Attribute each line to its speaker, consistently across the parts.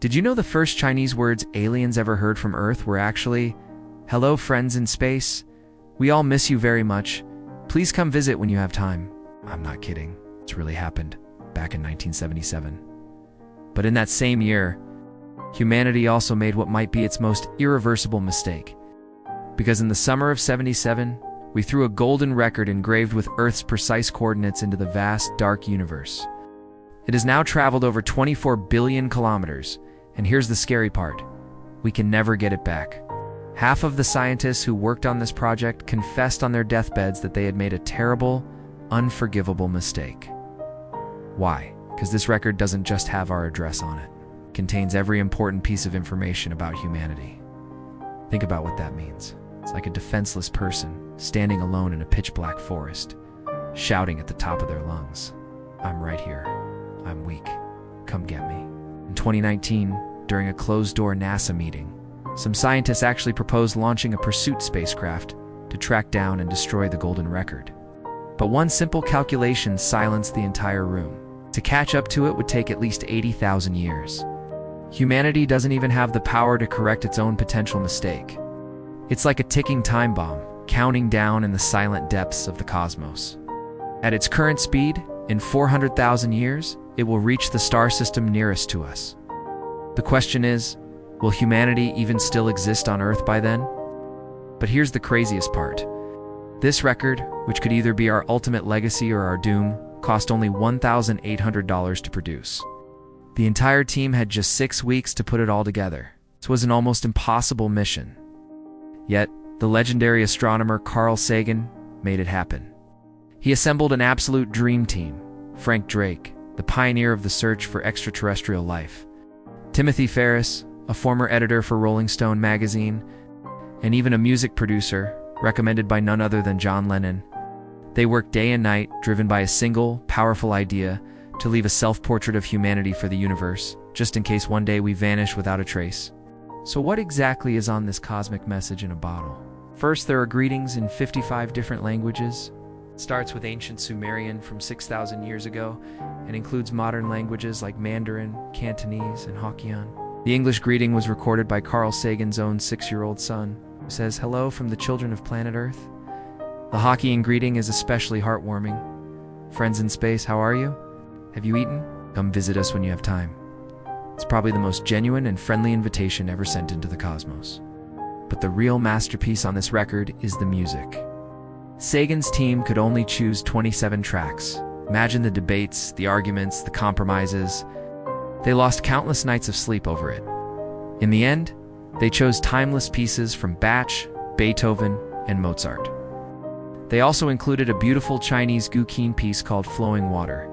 Speaker 1: Did you know the first Chinese words aliens ever heard from Earth were actually, "Hello, friends in space. We all miss you very much. Please come visit when you have time." I'm not kidding. It's really happened back in 1977. But in that same year, humanity also made what might be its most irreversible mistake. Because in the summer of '77, we threw a golden record engraved with Earth's precise coordinates into the vast, dark universe. It has now traveled over 24 billion kilometers, and here's the scary part. We can never get it back. Half of the scientists who worked on this project confessed on their deathbeds that they had made a terrible, unforgivable mistake. Why? Because this record doesn't just have our address on it. It contains every important piece of information about humanity. Think about what that means. It's like a defenseless person standing alone in a pitch-black forest, shouting at the top of their lungs, "I'm right here. I'm weak. Come get me." In 2019, during a closed-door NASA meeting, some scientists actually proposed launching a pursuit spacecraft to track down and destroy the golden record. But one simple calculation silenced the entire room. To catch up to it would take at least 80,000 years. Humanity doesn't even have the power to correct its own potential mistake. It's like a ticking time bomb, counting down in the silent depths of the cosmos. At its current speed, in 400,000 years, it will reach the star system nearest to us. The question is, will humanity even still exist on Earth by then? But here's the craziest part. This record, which could either be our ultimate legacy or our doom, cost only $1,800 to produce. The entire team had just 6 weeks to put it all together. This was an almost impossible mission. Yet, the legendary astronomer Carl Sagan made it happen. He assembled an absolute dream team: Frank Drake, the pioneer of the search for extraterrestrial life; Timothy Ferris, a former editor for Rolling Stone magazine, and even a music producer, recommended by none other than John Lennon. They worked day and night, driven by a single, powerful idea to leave a self-portrait of humanity for the universe, just in case one day we vanish without a trace. So what exactly is on this cosmic message in a bottle? First, there are greetings in 55 different languages. It starts with ancient Sumerian from 6,000 years ago and includes modern languages like Mandarin, Cantonese, and Hokkien. The English greeting was recorded by Carl Sagan's own 6-year-old son, who says, "Hello from the children of planet Earth." The Hokkien greeting is especially heartwarming. "Friends in space, how are you? Have you eaten? Come visit us when you have time." It's probably the most genuine and friendly invitation ever sent into the cosmos. But the real masterpiece on this record is the music. Sagan's team could only choose 27 tracks. Imagine the debates, the arguments, the compromises. They lost countless nights of sleep over it. In the end, they chose timeless pieces from Bach, Beethoven, and Mozart. They also included a beautiful Chinese Guqin piece called Flowing Water,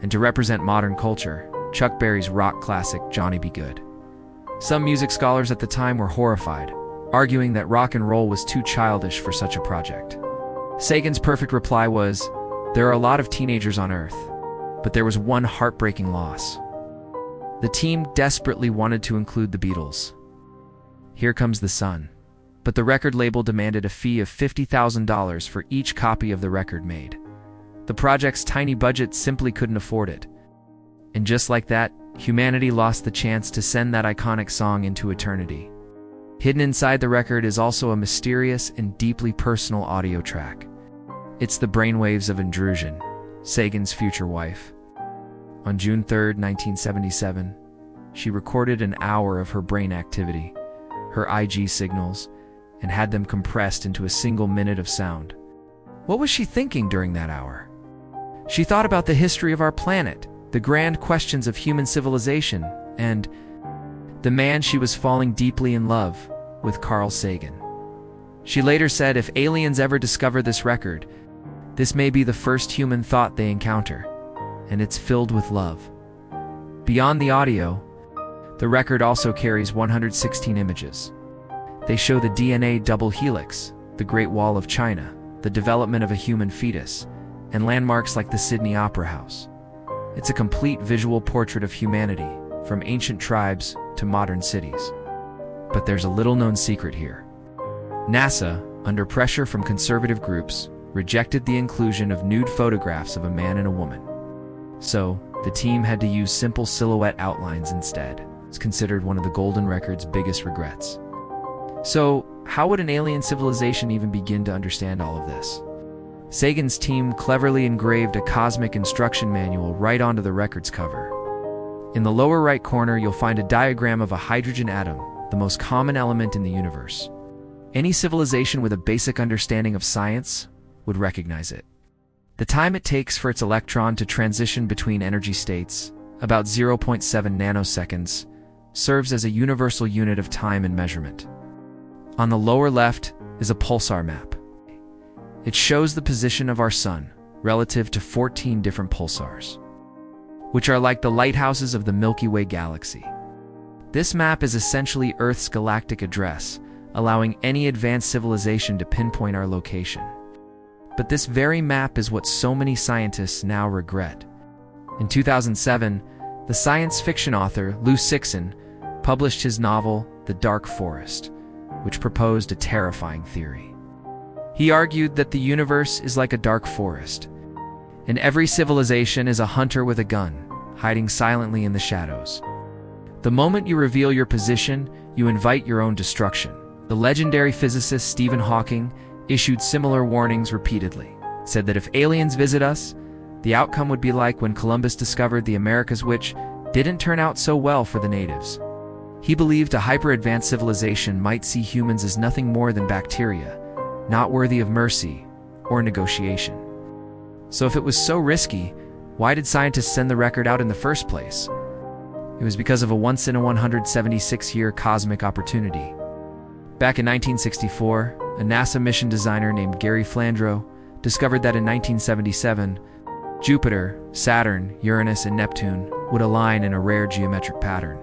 Speaker 1: and to represent modern culture, Chuck Berry's rock classic Johnny B. Good. Some music scholars at the time were horrified, arguing that rock and roll was too childish for such a project. Sagan's perfect reply was, "There are a lot of teenagers on Earth, but there was one heartbreaking loss." The team desperately wanted to include the Beatles. Here Comes the Sun. But the record label demanded a fee of $50,000 for each copy of the record made. The project's tiny budget simply couldn't afford it. And just like that, humanity lost the chance to send that iconic song into eternity. Hidden inside the record is also a mysterious and deeply personal audio track. It's the brainwaves of Unread, Sagan's future wife. On June 3, 1977, she recorded an hour of her brain activity, her IG signals, and had them compressed into a single minute of sound. What was she thinking during that hour? She thought about the history of our planet, the grand questions of human civilization, and the man she was falling deeply in love with, Carl Sagan. She later said, "If aliens ever discover this record, this may be the first human thought they encounter, and it's filled with love." Beyond the audio, the record also carries 116 images. They show the DNA double helix, the Great Wall of China, the development of a human fetus, and landmarks like the Sydney Opera House. It's a complete visual portrait of humanity, from ancient tribes to modern cities. But there's a little-known secret here. NASA, under pressure from conservative groups, rejected the inclusion of nude photographs of a man and a woman. So, the team had to use simple silhouette outlines instead. It's considered one of the Golden Record's biggest regrets. So, how would an alien civilization even begin to understand all of this? Sagan's team cleverly engraved a cosmic instruction manual right onto the record's cover. In the lower right corner, you'll find a diagram of a hydrogen atom, the most common element in the universe. Any civilization with a basic understanding of science would recognize it. The time it takes for its electron to transition between energy states, about 0.7 nanoseconds, serves as a universal unit of time and measurement. On the lower left is a pulsar map. It shows the position of our sun relative to 14 different pulsars, which are like the lighthouses of the Milky Way galaxy. This map is essentially Earth's galactic address, allowing any advanced civilization to pinpoint our location. But this very map is what so many scientists now regret. In 2007, the science fiction author Lou Sixon published his novel, The Dark Forest, which proposed a terrifying theory. He argued that the universe is like a dark forest, and every civilization is a hunter with a gun, hiding silently in the shadows. The moment you reveal your position, you invite your own destruction. The legendary physicist Stephen Hawking issued similar warnings repeatedly, said that if aliens visit us, the outcome would be like when Columbus discovered the Americas, which didn't turn out so well for the natives. He believed a hyper-advanced civilization might see humans as nothing more than bacteria, not worthy of mercy or negotiation. So if it was so risky, why did scientists send the record out in the first place? It was because of a once-in-a-176-year cosmic opportunity. Back in 1964, a NASA mission designer named Gary Flandreau discovered that in 1977, Jupiter, Saturn, Uranus, and Neptune would align in a rare geometric pattern.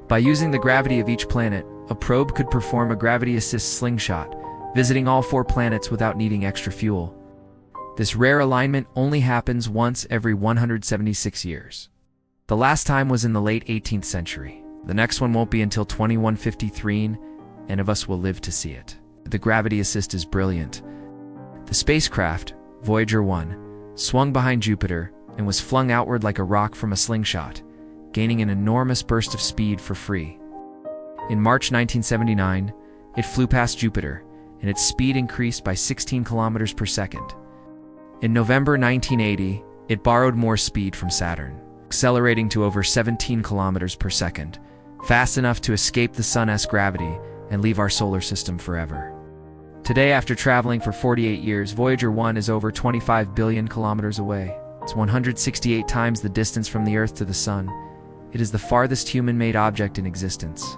Speaker 1: By using the gravity of each planet, a probe could perform a gravity-assist slingshot, visiting all 4 planets without needing extra fuel. This rare alignment only happens once every 176 years. The last time was in the late 18th century. The next one won't be until 2153, and none of us will live to see it. The gravity assist is brilliant. The spacecraft, Voyager 1, swung behind Jupiter and was flung outward like a rock from a slingshot, gaining an enormous burst of speed for free. In March 1979, it flew past Jupiter, and its speed increased by 16 kilometers per second. In November 1980, it borrowed more speed from Saturn, accelerating to over 17 kilometers per second, fast enough to escape the Sun's gravity and leave our solar system forever. Today, after traveling for 48 years, Voyager 1 is over 25 billion kilometers away. It's 168 times the distance from the Earth to the Sun. It is the farthest human-made object in existence.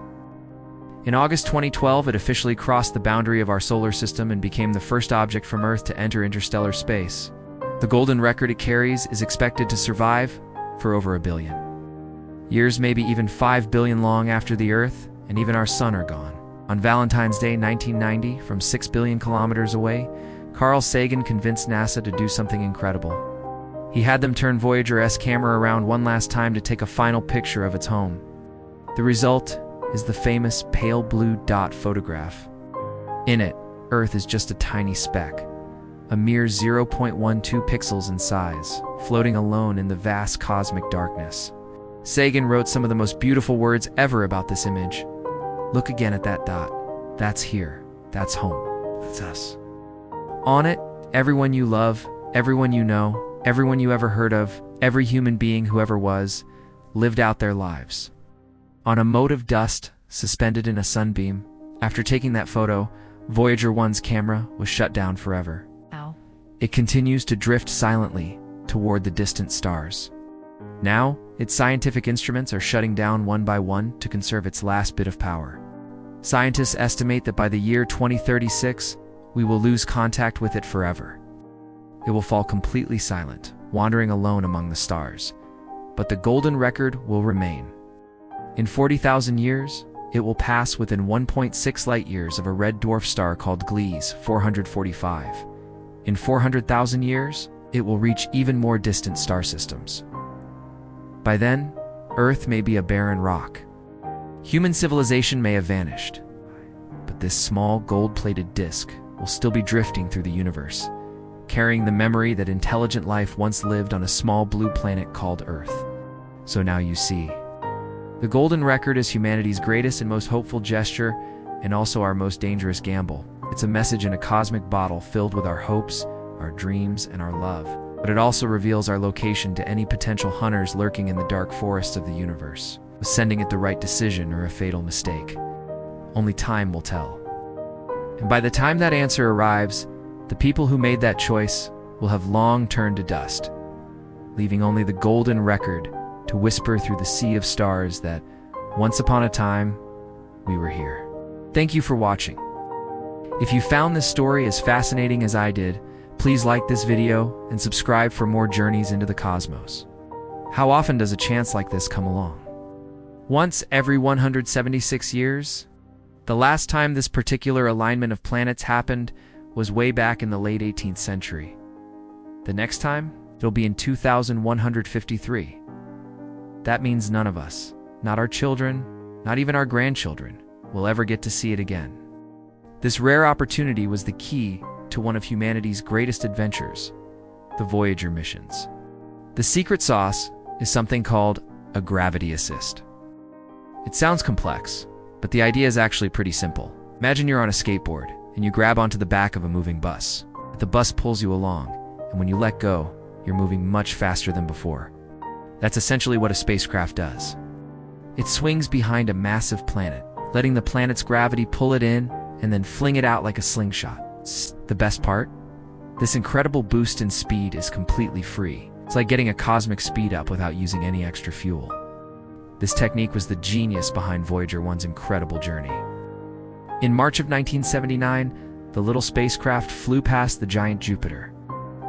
Speaker 1: In August 2012, it officially crossed the boundary of our solar system and became the first object from Earth to enter interstellar space. The golden record it carries is expected to survive for over 1 billion years, maybe even 5 billion long after the Earth and even our Sun are gone. On Valentine's Day 1990, from 6 billion kilometers away, Carl Sagan convinced NASA to do something incredible. He had them turn Voyager's camera around one last time to take a final picture of its home. The result is the famous pale blue dot photograph. In it, Earth is just a tiny speck, a mere 0.12 pixels in size, floating alone in the vast cosmic darkness. Sagan wrote some of the most beautiful words ever about this image. Look again at that dot. That's here. That's home. That's us. On it, everyone you love, everyone you know, everyone you ever heard of, every human being who ever was, lived out their lives. On a mote of dust suspended in a sunbeam, after taking that photo, Voyager 1's camera was shut down forever.
Speaker 2: Ow.
Speaker 1: It continues to drift silently toward the distant stars. Now, its scientific instruments are shutting down one by one to conserve its last bit of power. Scientists estimate that by the year 2036, we will lose contact with it forever. It will fall completely silent, wandering alone among the stars. But the golden record will remain. In 40,000 years, it will pass within 1.6 light-years of a red dwarf star called Gliese 445. In 400,000 years, it will reach even more distant star systems. By then, Earth may be a barren rock. Human civilization may have vanished, but this small gold-plated disk will still be drifting through the universe, carrying the memory that intelligent life once lived on a small blue planet called Earth. So now you see, The golden record is humanity's greatest and most hopeful gesture, and also our most dangerous gamble. It's a message in a cosmic bottle filled with our hopes, our dreams, and our love. But it also reveals our location to any potential hunters lurking in the dark forests of the universe. Was sending it the right decision or a fatal mistake? Only time will tell. And by the time that answer arrives, the people who made that choice will have long turned to dust, leaving only the golden record to whisper through the sea of stars that, once upon a time, we were here. Thank you for watching. If you found this story as fascinating as I did, please like this video and subscribe for more journeys into the cosmos. How often does a chance like this come along? Once every 176 years? The last time this particular alignment of planets happened was way back in the late 18th century. The next time, it'll be in 2153. That means none of us, not our children, not even our grandchildren, will ever get to see it again. This rare opportunity was the key to one of humanity's greatest adventures, the Voyager missions. The secret sauce is something called a gravity assist. It sounds complex, but the idea is actually pretty simple. Imagine you're on a skateboard and you grab onto the back of a moving bus. The bus pulls you along, and when you let go, you're moving much faster than before. That's essentially what a spacecraft does. It swings behind a massive planet, letting the planet's gravity pull it in and then fling it out like a slingshot. The best part? This incredible boost in speed is completely free. It's like getting a cosmic speed up without using any extra fuel. This technique was the genius behind Voyager 1's incredible journey. In March of 1979, the little spacecraft flew past the giant Jupiter.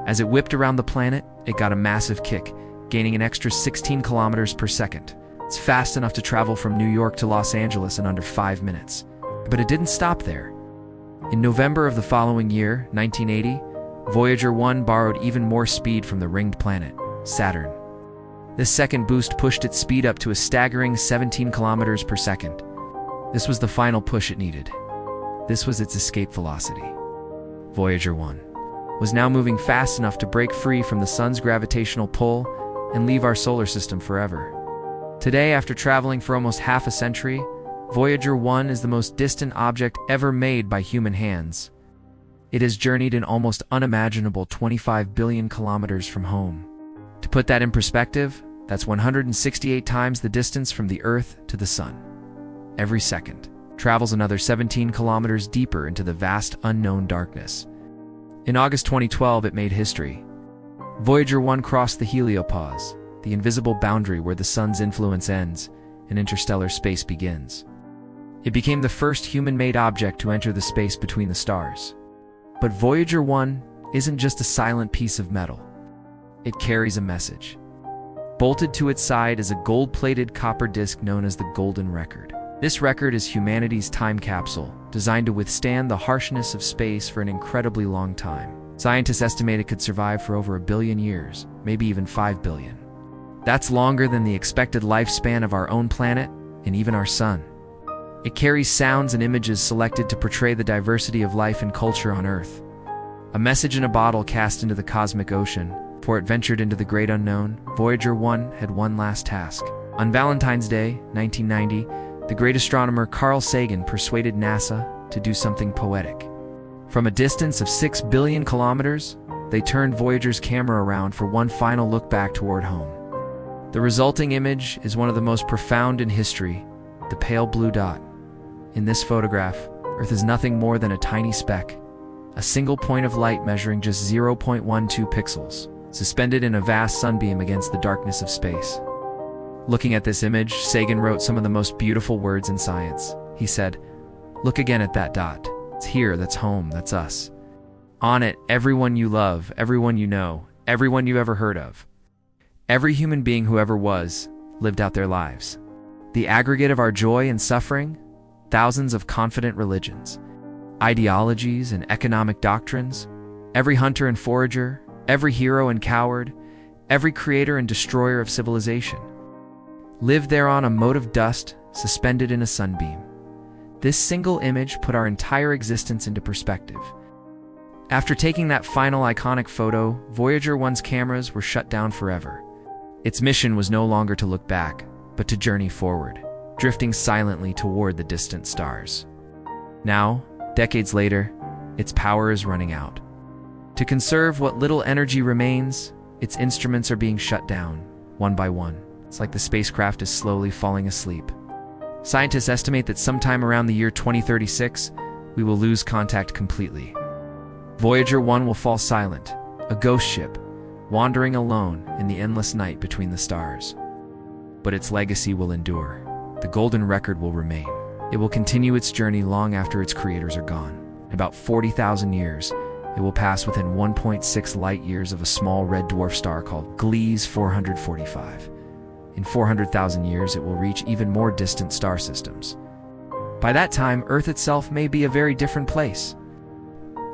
Speaker 1: As it whipped around the planet, it got a massive kick, gaining an extra 16 kilometers per second. It's fast enough to travel from New York to Los Angeles in under 5 minutes. But it didn't stop there. In November of the following year, 1980, Voyager 1 borrowed even more speed from the ringed planet, Saturn. This second boost pushed its speed up to a staggering 17 kilometers per second. This was the final push it needed. This was its escape velocity. Voyager 1 was now moving fast enough to break free from the sun's gravitational pull and leave our solar system forever. Today, after traveling for almost half a century, Voyager 1 is the most distant object ever made by human hands. It has journeyed an almost unimaginable 25 billion kilometers from home. To put that in perspective, that's 168 times the distance from the Earth to the Sun. Every second, travels another 17 kilometers deeper into the vast unknown darkness. In August 2012, it made history. Voyager 1 crossed the heliopause, the invisible boundary where the sun's influence ends and interstellar space begins. It became the first human-made object to enter the space between the stars. But Voyager 1 isn't just a silent piece of metal. It carries a message. Bolted to its side is a gold-plated copper disc known as the Golden Record. This record is humanity's time capsule, designed to withstand the harshness of space for an incredibly long time. Scientists estimate it could survive for over 1 billion years, maybe even 5 billion. That's longer than the expected lifespan of our own planet and even our sun. It carries sounds and images selected to portray the diversity of life and culture on Earth. A message in a bottle cast into the cosmic ocean. Before it ventured into the great unknown, Voyager 1 had one last task. On Valentine's Day, 1990, the great astronomer Carl Sagan persuaded NASA to do something poetic. From a distance of 6 billion kilometers, they turned Voyager's camera around for one final look back toward home. The resulting image is one of the most profound in history, the pale blue dot. In this photograph, Earth is nothing more than a tiny speck, a single point of light measuring just 0.12 pixels, suspended in a vast sunbeam against the darkness of space. Looking at this image, Sagan wrote some of the most beautiful words in science. He said, "Look again at that dot. It's here, that's home, that's us. On it, everyone you love, everyone you know, everyone you've ever heard of. Every human being who ever was, lived out their lives. The aggregate of our joy and suffering, thousands of confident religions, ideologies and economic doctrines, every hunter and forager, every hero and coward, every creator and destroyer of civilization. Lived there on a mote of dust, suspended in a sunbeam. This single image put our entire existence into perspective. After taking that final iconic photo, Voyager 1's cameras were shut down forever. Its mission was no longer to look back, but to journey forward, drifting silently toward the distant stars. Now, decades later, its power is running out. To conserve what little energy remains, its instruments are being shut down, one by one. It's like the spacecraft is slowly falling asleep. Scientists estimate that sometime around the year 2036, we will lose contact completely. Voyager 1 will fall silent, a ghost ship, wandering alone in the endless night between the stars. But its legacy will endure. The golden record will remain. It will continue its journey long after its creators are gone. In about 40,000 years, it will pass within 1.6 light-years of a small red dwarf star called Gliese 445. In 400,000 years, it will reach even more distant star systems. By that time, Earth itself may be a very different place.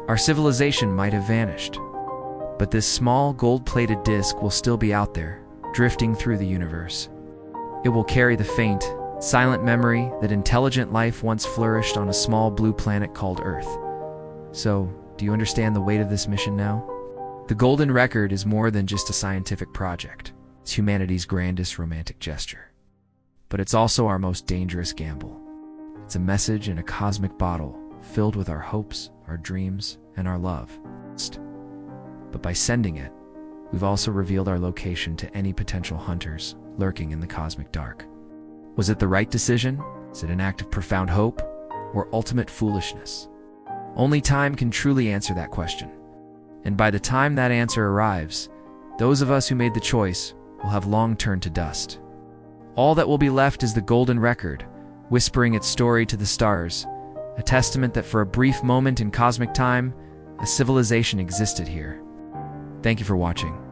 Speaker 1: Our civilization might have vanished. But this small, gold-plated disk will still be out there, drifting through the universe. It will carry the faint, silent memory that intelligent life once flourished on a small blue planet called Earth. So, do you understand the weight of this mission now? The Golden Record is more than just a scientific project. It's humanity's grandest romantic gesture. But it's also our most dangerous gamble. It's a message in a cosmic bottle, filled with our hopes, our dreams, and our love. But by sending it, we've also revealed our location to any potential hunters lurking in the cosmic dark. Was it the right decision? Is it an act of profound hope, or ultimate foolishness? Only time can truly answer that question. And by the time that answer arrives, those of us who made the choice will have long turned to dust. All that will be left is the Golden Record, whispering its story to the stars, a testament that for a brief moment in cosmic time, a civilization existed here. Thank you for watching.